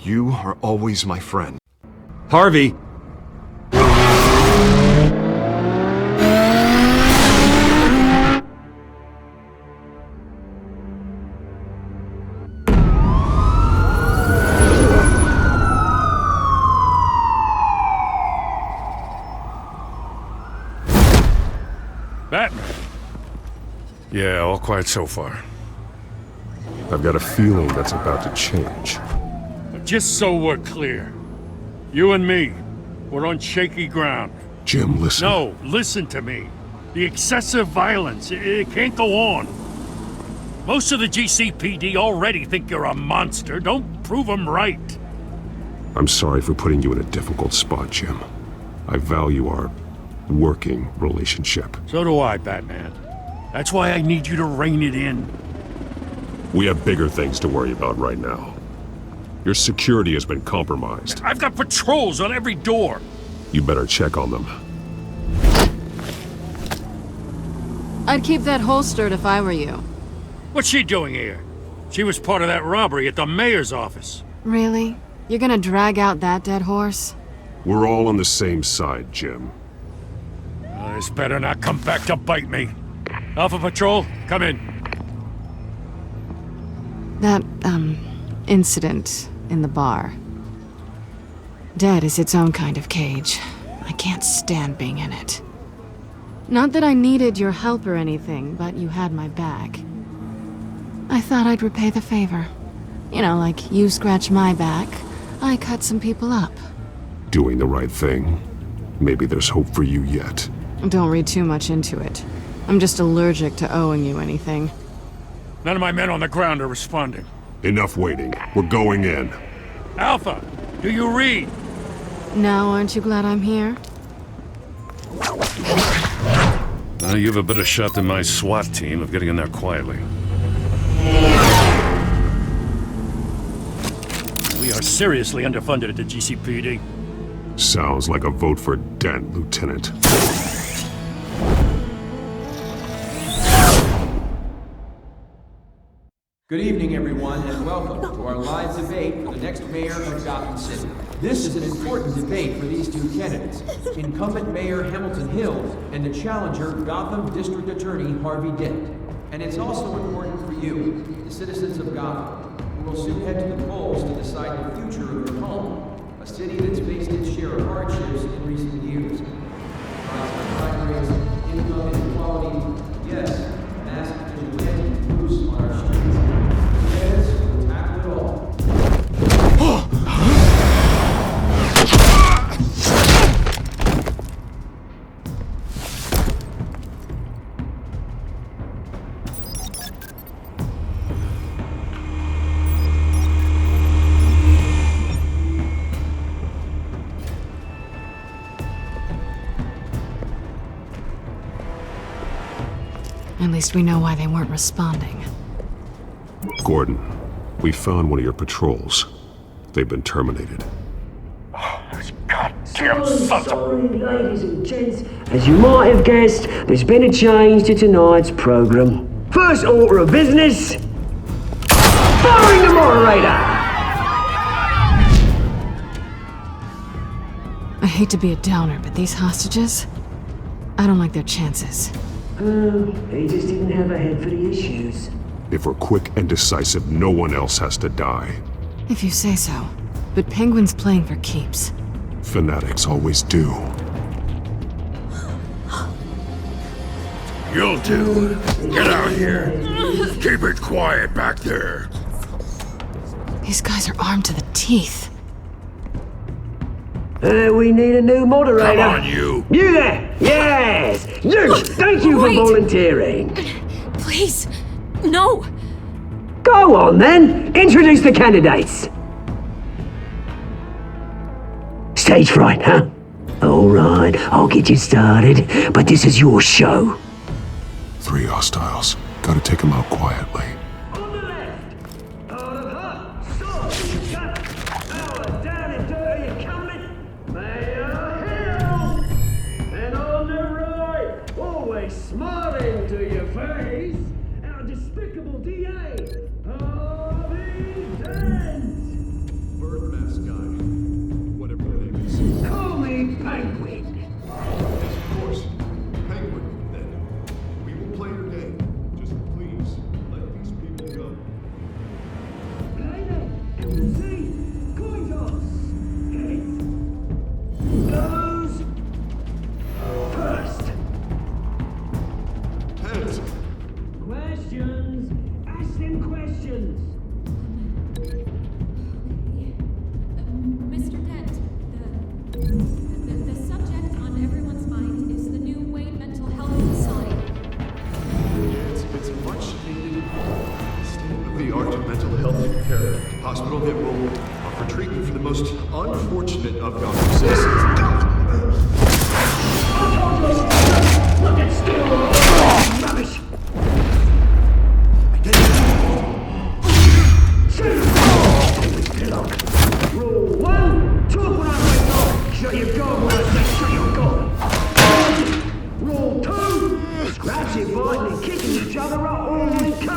you are always my friend. Harvey! Batman. Yeah, all quiet so far. I've got a feeling that's about to change. Just so we're clear, you and me, we're on shaky ground. Jim, listen. No, listen to me. The excessive violence, it can't go on. Most of the GCPD already think you're a monster. Don't prove them right. I'm sorry for putting you in a difficult spot, Jim. I value our working relationship. So do I, Batman. That's why I need you to rein it in. We have bigger things to worry about right now. Your security has been compromised. I've got patrols on every door. You better check on them. I'd keep that holstered if I were you. What's she doing here? She was part of that robbery at the mayor's office. Really? You're gonna drag out that dead horse? We're all on the same side, Jim. This better not come back to bite me. Alpha Patrol, come in. That, incident in the bar. Dead is its own kind of cage. I can't stand being in it. Not that I needed your help or anything, but you had my back. I thought I'd repay the favor. You know, like you scratch my back, I cut some people up. Doing the right thing. Maybe there's hope for you yet. Don't read too much into it. I'm just allergic to owing you anything. None of my men on the ground are responding. Enough waiting. We're going in. Alpha, do you read? Now, aren't you glad I'm here? You have a better shot than my SWAT team of getting in there quietly. We are seriously underfunded at the GCPD. Sounds like a vote for Dent, Lieutenant. Good evening, everyone, and welcome to our live debate for the next mayor of Gotham City. This is an important debate for these two candidates, incumbent Mayor Hamilton Hill and the challenger Gotham District Attorney Harvey Dent. And it's also important for you, the citizens of Gotham, who will soon head to the polls to decide the future of your home, a city that's faced its share of hardships in recent years. Rising crime rates, income inequality, yes, mass vigilante loose on our streets. At least we know why they weren't responding. Gordon, we found one of your patrols. They've been terminated. Goddamn sons of... Ladies and gents, as you might have guessed, there's been a change to tonight's program. First order of business, firing the moderator! I hate to be a downer, but these hostages, I don't like their chances. He just didn't have a head for the issues. If we're quick and decisive, no one else has to die. If you say so. But Penguin's playing for keeps. Fanatics always do. You'll do. Get out here. Keep it quiet back there. These guys are armed to the teeth. We need a new moderator. Come on, you. You there! Yes! You! Thank you for volunteering. Please, no. Go on then. Introduce the candidates. Stage fright, huh? All right, I'll get you started, but this is your show. 3 hostiles. Gotta take them out quietly. Smiling to your face, our despicable DA, Harvey Dent! Bird mask guy. Whatever your name is. Call me Penguin. Yes, of course. Penguin, then. We will play your game. Just please, let these people go. Lady, see, coin toss. Heads. Goes first. Heads. Questions. Ask them questions. Mr. Dent, the subject on everyone's mind is the new Wayne Mental Health Facility. It's much needed state-of-the-art mental health care hospital that will offer treatment for the most unfortunate of Gotham citizens. Look at still rubbish. Shoot!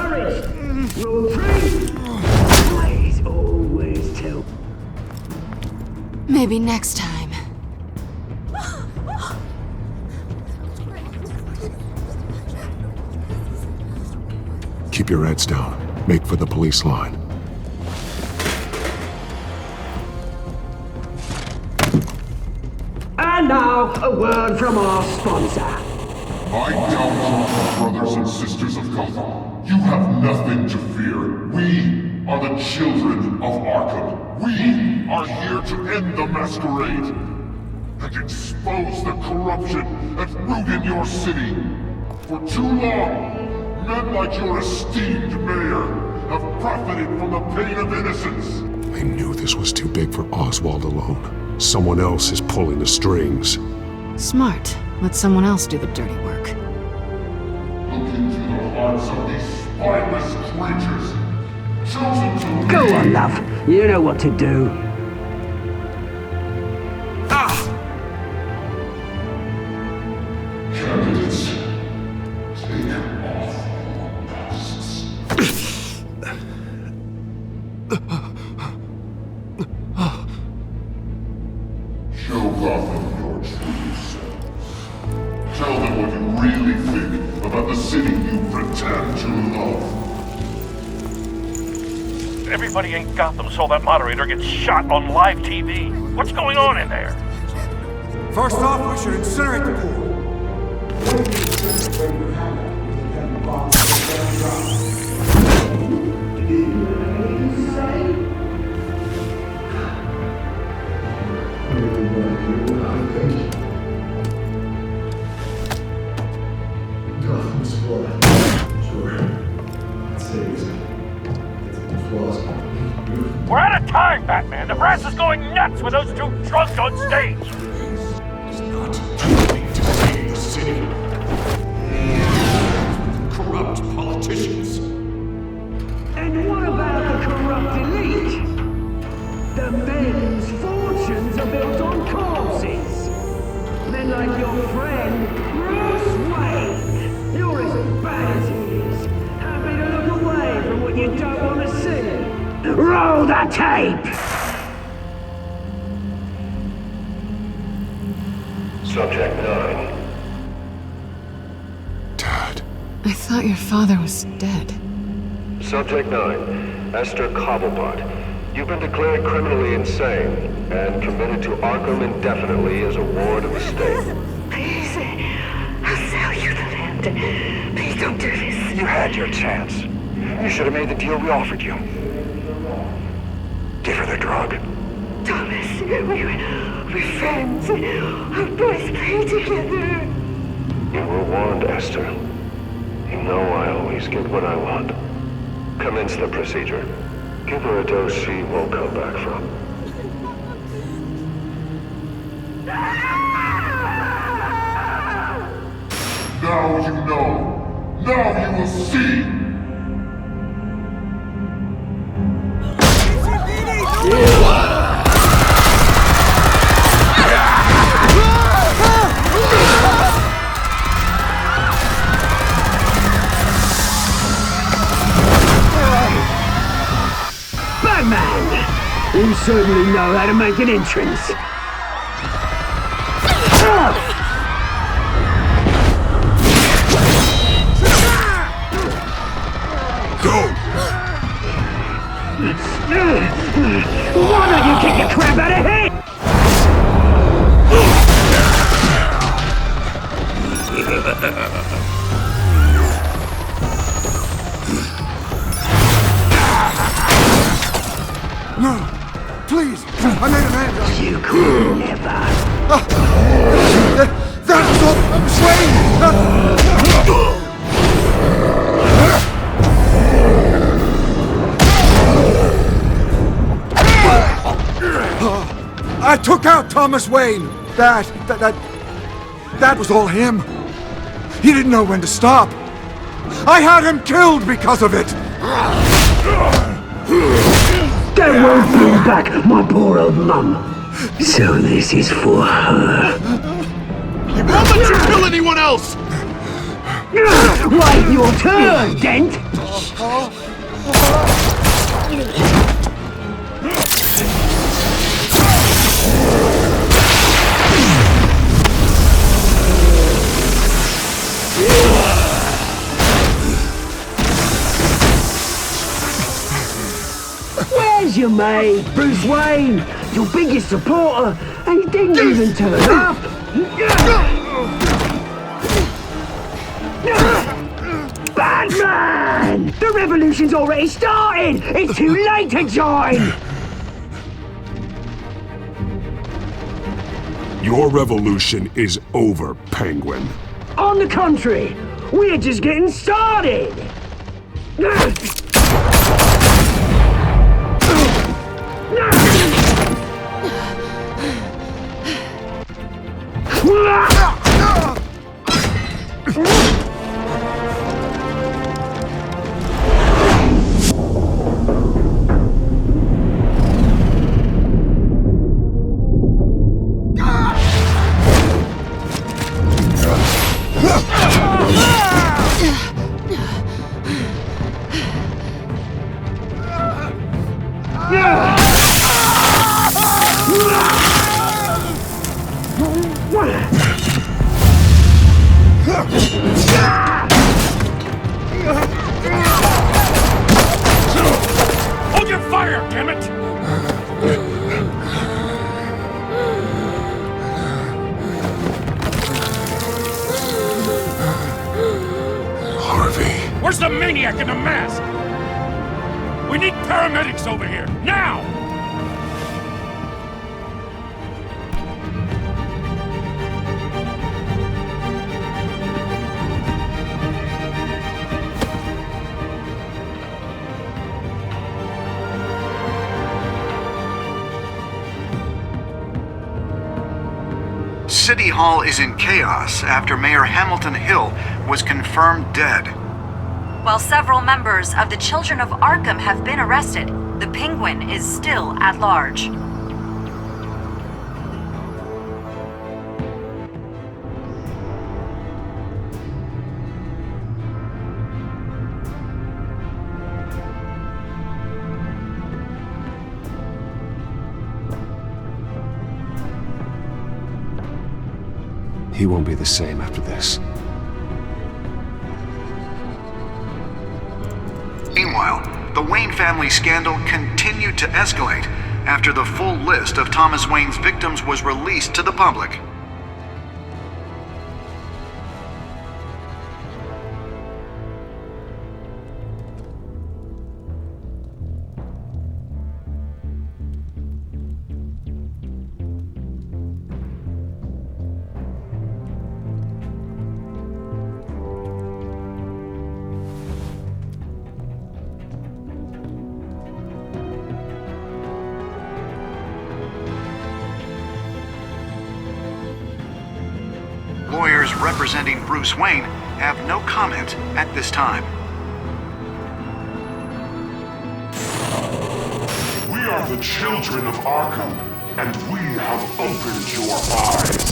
courage! Rule 3! Always tell. Maybe next time. Keep your heads down. Make for the police line. And now, a word from our sponsor. My downtrodden brothers and sisters of Gotham, you have nothing to fear. We are the children of Arkham. We are here to end the masquerade and expose the corruption that ruined your city. For too long, men like your esteemed mayor have profited from the pain of innocence. I knew this was too big for Oswald alone. Someone else is pulling the strings. Smart. Let someone else do the dirty work. Look into the hearts of these spineless creatures, chosen to Go lead. on, love. You know what to do. Candidates, take off your masks. Show Gotham your true selves. Tell them what you really think about the city you pretend to love. Everybody in Gotham saw that moderator get shot on live TV. What's going on in there? First off, we should incinerate the pool. We're out of time, Batman. The brass is going nuts with those two drunks on stage. It's not too late to save the city. Corrupt politicians. And what about the corrupt elite? The men's fortunes are built on corpses. Men like your friend, Bruce Wayne. You're as bad as he is. Happy to look away from what you don't want to see. Roll the tape! Subject 9. I thought your father was dead. Subject 9, Esther Cobblepot. You've been declared criminally insane and committed to Arkham indefinitely as a ward of the state. Please, I'll sell you the land. Please don't do this. You had your chance. You should have made the deal we offered you. Give her the drug. Thomas, we're friends. Our boys play together. You were warned, Esther. You know I always get what I want. Commence the procedure. Give her a dose she won't come back from. Now you know. Now you will see. Batman! You certainly know how to make an entrance. Why don't you kick the crap out of him? No! Please! I made a man! You could never! That was all Swayne! I took out Thomas Wayne! That was all him! He didn't know when to stop! I had him killed because of it! That won't bring back my poor old mum. So this is for her. He won't let you kill anyone else! Wait your turn, Dent! Where's your mate, Bruce Wayne? Your biggest supporter, and he didn't even turn up. Batman! The revolution's already started! It's too late to join! Your revolution is over, Penguin. On the contrary, we're just getting started! Hold your fire, damn it! Harvey. Where's the maniac in the mask? We need paramedics over here, now! City Hall is in chaos after Mayor Hamilton Hill was confirmed dead. While several members of the Children of Arkham have been arrested, the Penguin is still at large. He won't be the same after this. Meanwhile, the Wayne family scandal continued to escalate after the full list of Thomas Wayne's victims was released to the public. Lawyers representing Bruce Wayne have no comment at this time. We are the children of Arkham, and we have opened your eyes.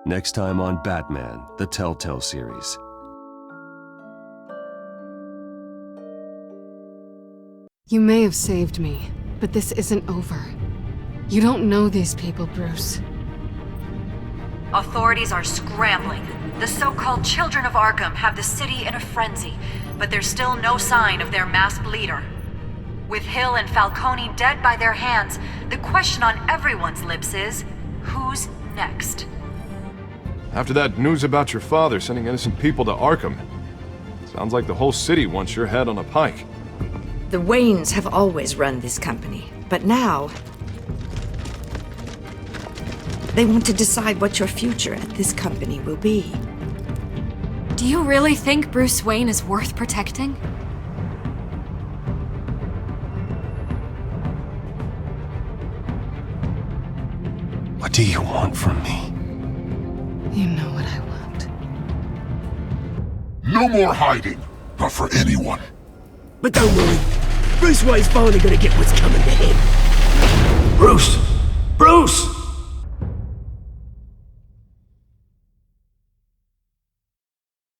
Next time on Batman, the Telltale series. You may have saved me, but this isn't over. You don't know these people, Bruce. Authorities are scrambling. The so-called Children of Arkham have the city in a frenzy, but there's still no sign of their masked leader. With Hill and Falcone dead by their hands, the question on everyone's lips is, who's next? After that news about your father sending innocent people to Arkham, sounds like the whole city wants your head on a pike. The Waynes have always run this company, but now they want to decide what your future at this company will be. Do you really think Bruce Wayne is worth protecting? What do you want from me? You know what I want. No more hiding, not for anyone. But don't worry, Bruce Wayne's finally gonna get what's coming to him. Bruce! Bruce!